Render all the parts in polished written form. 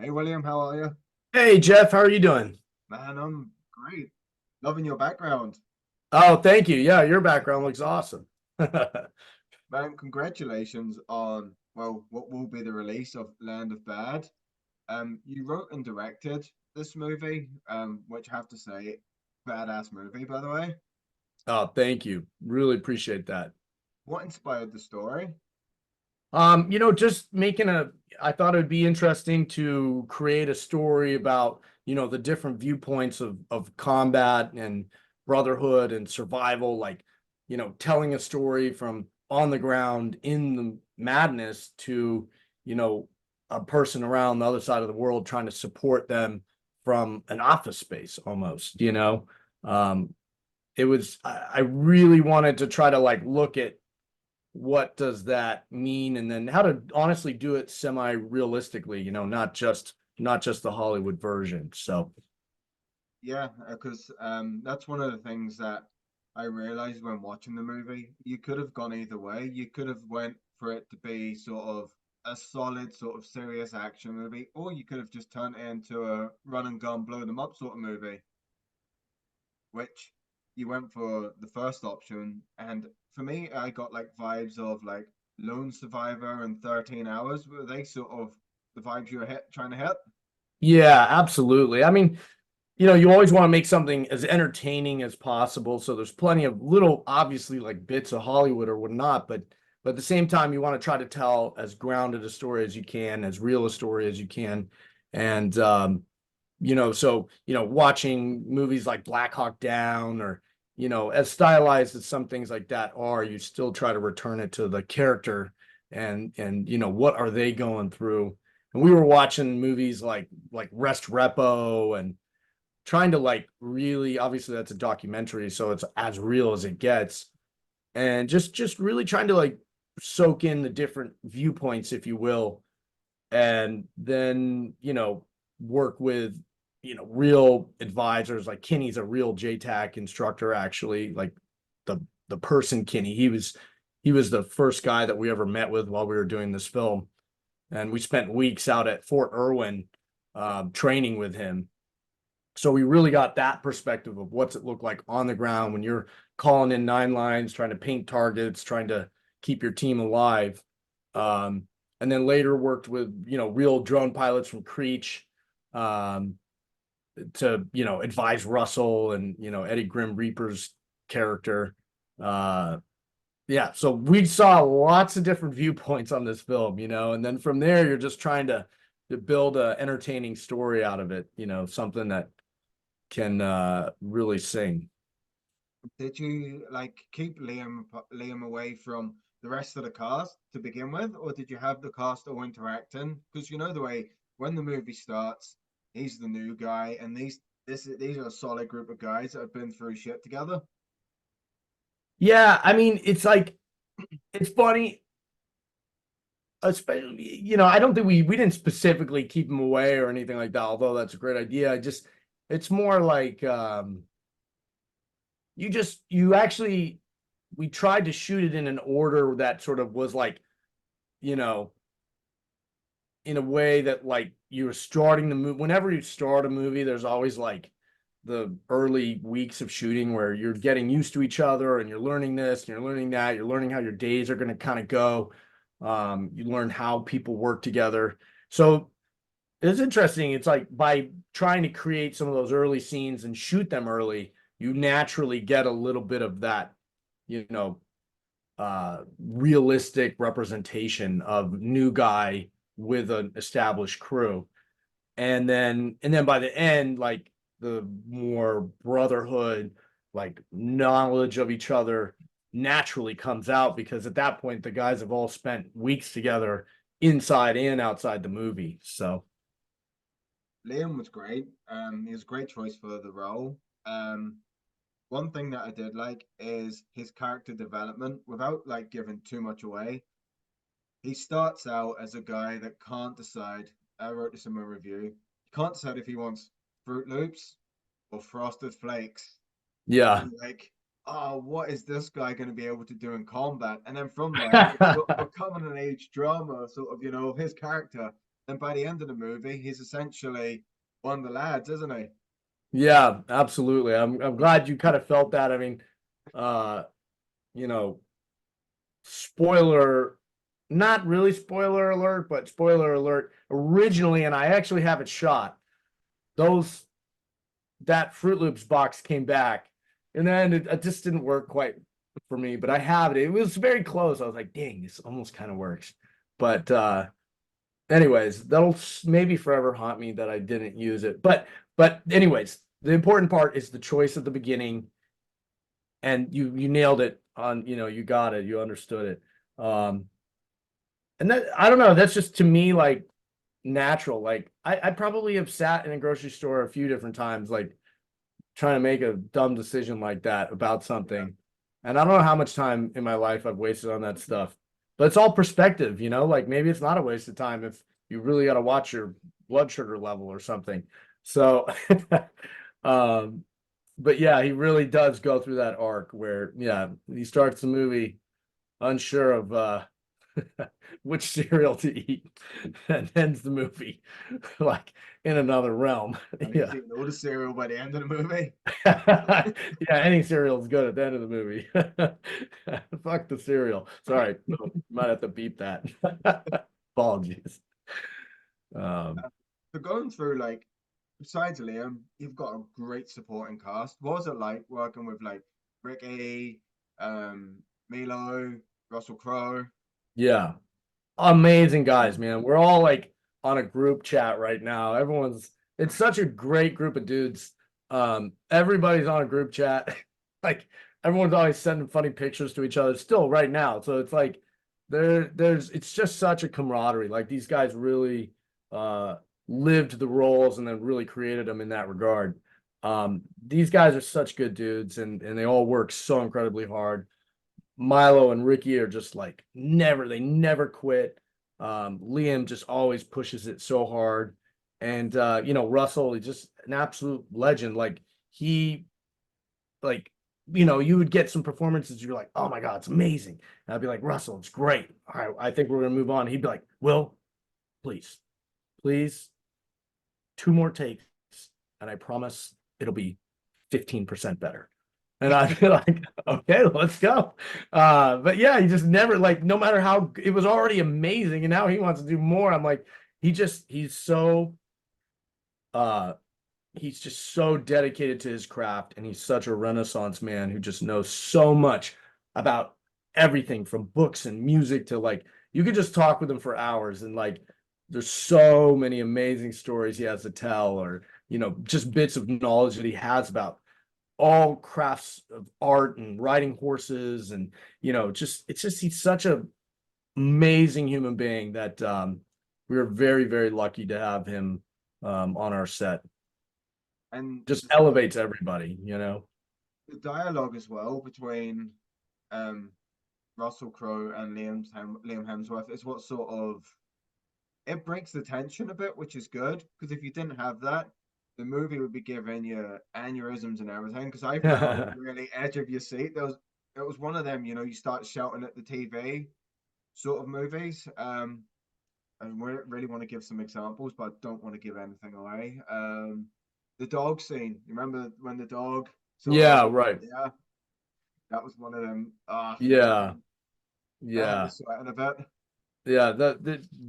Hey William, how are you? Hey Jeff, how are you doing? Man, I'm great. Loving your background. Oh, thank you. Yeah, your background looks awesome. Man, congratulations on, well, what will be the release of Land of Bad. You wrote and directed this movie, which I have to say, badass movie, by the way. Oh, thank you. Really appreciate that. What inspired the story? Just I thought it would be interesting to create a story about, the different viewpoints of combat and brotherhood and survival, like, telling a story from on the ground in the madness to, you know, a person around the other side of the world trying to support them from an office space almost. Um, I really wanted to try to like look at what does that mean and then how to honestly do it semi realistically, not just the Hollywood version. So Yeah, because that's one of the things that I realized when watching the movie. You could have gone either way. You could have went for it to be sort of a solid, sort of serious action movie, or you could have just turned it into a run and gun, blow them up sort of movie, which you went for the first option. And for me, I got like vibes of like Lone Survivor and 13 Hours. Were they sort of the vibes you were trying to hit? yeah, absolutely. I mean, you always want to make something as entertaining as possible. So there's plenty of little, obviously, like bits of Hollywood or whatnot, but at the same time, you want to try to tell as grounded a story as you can, as real a story as you can. And watching movies like Black Hawk Down or, as stylized as some things like that are, you still try to return it to the character and what are they going through. And we were watching movies like Rest Repo and trying to like really, obviously that's a documentary, so it's as real as it gets. And just really trying to like soak in the different viewpoints, if you will, and then work with real advisors. Like Kinney's a real JTAC instructor, actually, like the person Kinney. He was the first guy that we ever met with while we were doing this film, and we spent weeks out at Fort Irwin training with him. So we really got that perspective of what's it look like on the ground when you're calling in 9 lines, trying to paint targets, trying to keep your team alive. Um, and then later worked with real drone pilots from Creech um, to advise Russell and Eddie Grim Reaper's character. Uh, yeah, so we saw lots of different viewpoints on this film, and then from there you're just trying to build a entertaining story out of it, something that can really sing. Did you like keep Liam away from the rest of the cast to begin with, or did you have the cast all interacting? Because you know the way when the movie starts, he's the new guy, and these are a solid group of guys that have been through shit together. Yeah, I mean, it's like it's funny, especially I don't think we didn't specifically keep him away or anything like that, although that's a great idea. It's more like you actually we tried to shoot it in an order that sort of was like, you know, in a way that like you were starting the movie. Whenever you start a movie, there's always like the early weeks of shooting where you're getting used to each other and you're learning this and you're learning that, you're learning how your days are going to kind of go. You learn how people work together. So it's interesting. It's like by trying to create some of those early scenes and shoot them early, you naturally get a little bit of that, you know, realistic representation of new guy with an established crew. And then by the end, like the more brotherhood, like knowledge of each other naturally comes out because at that point the guys have all spent weeks together inside and outside the movie. So Liam was great. He was a great choice for the role. One thing that I did like is his character development without like giving too much away. He starts out as a guy that can't decide. I wrote this in my review. He can't decide if he wants Fruit Loops or Frosted Flakes. yeah. And like, oh, what is this guy going to be able to do in combat? And then from like the sort of a coming of age drama, sort of, his character, And by the end of the movie, he's essentially one of the lads, isn't he? Yeah, absolutely. I'm glad you kind of felt that. I mean, uh, you know, spoiler, not really spoiler alert, but spoiler alert. Originally, and I actually have it shot. Those that Fruit Loops box came back, and then it just didn't work quite for me. But I have it. It was very close. I was like, dang, this almost kind of works. But anyways, that'll maybe forever haunt me that I didn't use it. But anyways, the important part is the choice at the beginning, and you nailed it on. You got it. You understood it. And that I don't know. That's just to me like natural. Like I probably have sat in a grocery store a few different times, like trying to make a dumb decision like that about Yeah. something. And I don't know how much time in my life I've wasted on that stuff. But it's all perspective, like maybe it's not a waste of time if you really got to watch your blood sugar level or something. So um but yeah, he really does go through that arc where yeah, he starts the movie unsure of which cereal to eat and ends the movie like in another realm. And he's Yeah. eating all the cereal by the end of the movie. Yeah, any cereal is good at the end of the movie. Fuck the cereal. Sorry, no, might have to beep that. Apologies. Um, So going through like, besides Liam, you've got a great supporting cast. What was it like working with like Ricky, um, Milo, Russell Crowe? yeah, amazing guys, man. We're all like on a group chat right now. It's such a great group of dudes. Everybody's on a group chat. Like everyone's always sending funny pictures to each other still right now. So it's like it's just such a camaraderie. Like these guys really uh lived the roles and then really created them in that regard. These guys are such good dudes and they all work so incredibly hard. Milo and Ricky are just like they never quit. Liam just always pushes it so hard. And Russell is just an absolute legend. He like you would get some performances, you're like, oh my God, it's amazing. And I'd be like, Russell, it's great. All right, I think we're gonna move on. He'd be like, Will, please, please, two more takes, and I promise it'll be 15% better. And I feel like, okay, let's go. But yeah, he just never like, no matter how it was already amazing, and now he wants to do more. I'm like, uh he's just so dedicated to his craft, and he's such a renaissance man who just knows so much about everything from books and music to like you could just talk with him for hours and like there's so many amazing stories he has to tell or just bits of knowledge that he has about all crafts of art and riding horses and it's just he's such a amazing human being that we are very very lucky to have him on our set. And Just elevates everybody. the dialogue as well between um, Russell Crowe and Liam Hemsworth is what sort of it breaks the tension a bit, which is good because if you didn't have that, the movie would be giving you aneurysms and everything. Because I felt really edge of your seat. It was one of them, you start shouting at the TV sort of movies. And we really want to give some examples, but I don't want to give anything away. The dog scene. You remember when the dog sort Yeah, of right. yeah, that was one of them. Yeah, That had me yeah. sweating a bit. Yeah,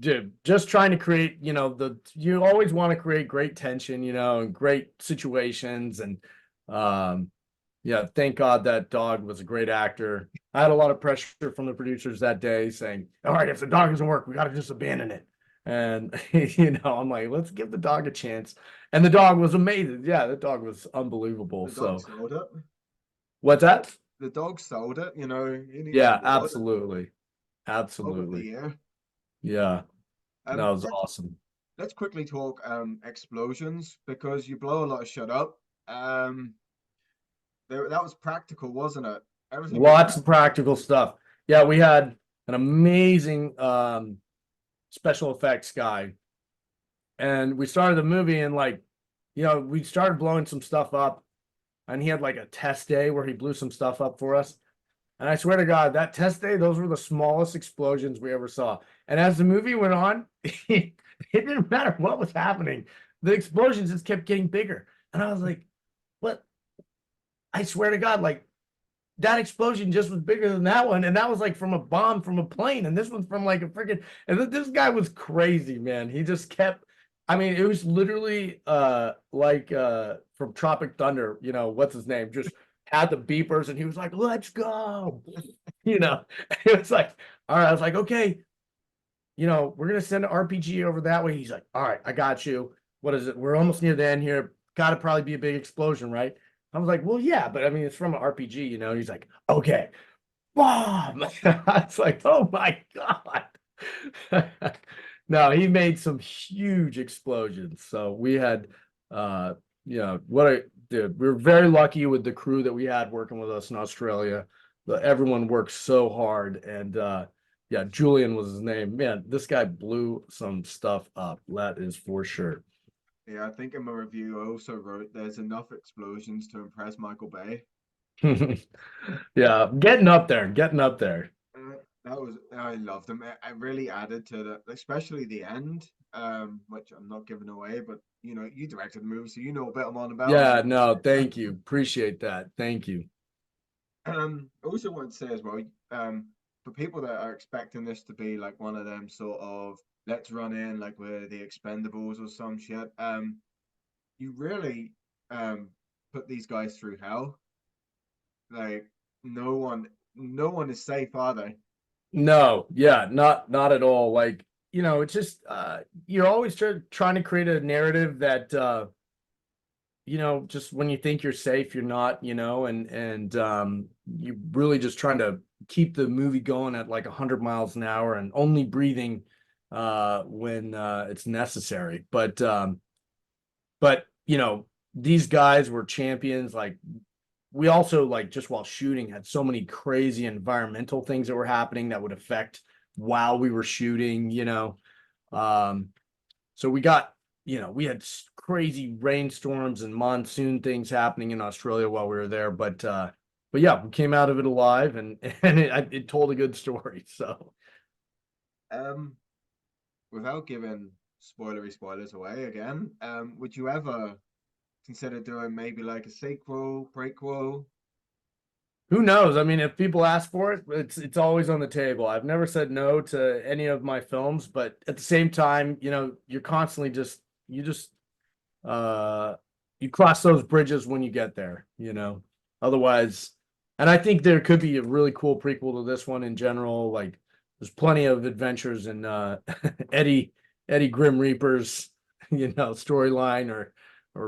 dude, just trying to create, you always want to create great tension, and great situations. And yeah, thank God that dog was a great actor. I had a lot of pressure from the producers that day saying, all right, if the dog doesn't work, we got to just abandon it. And, I'm like, let's give the dog a chance. And the dog was amazing. Yeah, the dog was unbelievable. The dog So, sold it. what's that? The dog sold it. He needs an Yeah, award. absolutely. Dog of the Absolutely. year. Yeah, that Um, was let's awesome. let's quickly talk explosions because you blow a lot of shit up. That was practical, wasn't it? Everything was Lots of practical. practical stuff. Yeah, we had an amazing special effects guy. And we started the movie and we started blowing some stuff up and he had like a test day where he blew some stuff up for us. And I swear to God, that test day, those were the smallest explosions we ever saw. And as the movie went on, It didn't matter what was happening. The explosions just kept getting bigger. And I was like, what? I swear to God, like that explosion just was bigger than that one. And that was like from a bomb from a plane. And this one's from like a freaking, and this guy was crazy, man. He just kept, I mean, it was literally like from Tropic Thunder, you know, what's his name? Just had the beepers and he was like, let's go. You know, it was like, all right, I was like, okay, you know, we're gonna send an RPG over that way. He's like, all right, I got you. What is it? We're almost near the end here. Gotta probably be a big explosion, right? I was like, well, yeah, but I mean, it's from an RPG, you know. And he's like, okay, bomb. I was like, oh my God. No, he made some huge explosions. So we had, uh, you know, what a dude. We were very lucky with the crew that we had working with us in Australia. Everyone worked so hard, and yeah, Julian was his name. Man, this guy blew some stuff up. That is for sure. Yeah, I think in my review I also wrote there's enough explosions to impress Michael Bay. Yeah, getting up there, getting up there. That was I loved them. It really added to the, especially the end, which I'm not giving away, but you know, you directed the movie, so you know a bit I'm on about. Yeah, no, thank you. Appreciate that. Thank you. I also want to say as well, for people that are expecting this to be like one of them sort of let's run in like we're the Expendables or some shit, you really um put these guys through hell. Like no one is safe, are they? No, yeah, not at all. Like, you know, it's just you're always trying to create a narrative that you know, just when you think you're safe, you're not, you know, and you really just trying to keep the movie going at like 100 miles an hour and only breathing when it's necessary. But you know, these guys were champions. Like we also like just while shooting had so many crazy environmental things that were happening that would affect while we were shooting, you know. Um, so we got, you know, we had crazy rainstorms and monsoon things happening in Australia while we were there, but yeah, we came out of it alive and and it told a good story. So Um, Without giving spoilers away again, would you ever consider doing maybe like a sequel, prequel? who knows? I mean, if people ask for it, it's always on the table. I've never said no to any of my films, but at the same time, you know, you're constantly just you just uh you cross those bridges when you get there, you know. Otherwise, and I think there could be a really cool prequel to this one in general. Like there's plenty of adventures in Eddie Eddie Grim Reaper's, you know, storyline or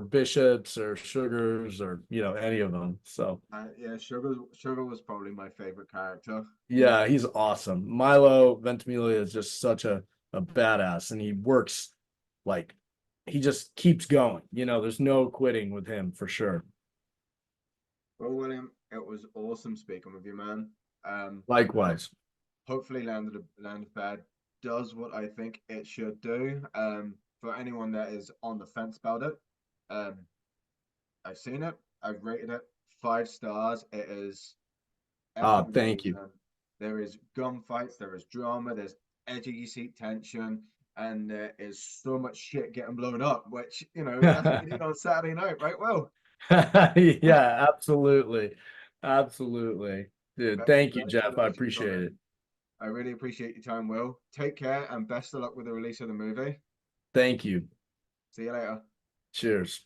Bishops or Sugars or you know any of them. So Yeah, Sugar was probably my favorite character. yeah, he's awesome. Milo Ventimiglia is just such a badass, and he works like he just keeps going. You know, there's no quitting with him for sure. Well, William, it was awesome speaking with you, man. Likewise. Hopefully, Land of Bad does what I think it should do. For anyone that is on the fence about it, um, I've seen it. I've rated it 5 stars. It is Oh, effing thank you. amazing. There is gunfights, there is drama, there's edge of your seat tension, and there is so much shit getting blown up, which, you know, that's what you need on Saturday night, right? Well, Yeah, absolutely. Absolutely. Dude, thank you, Jeff. I congratulations on appreciate it. it. I really appreciate your time, Will. Take care and best of luck with the release of the movie. Thank you. See you later. Cheers.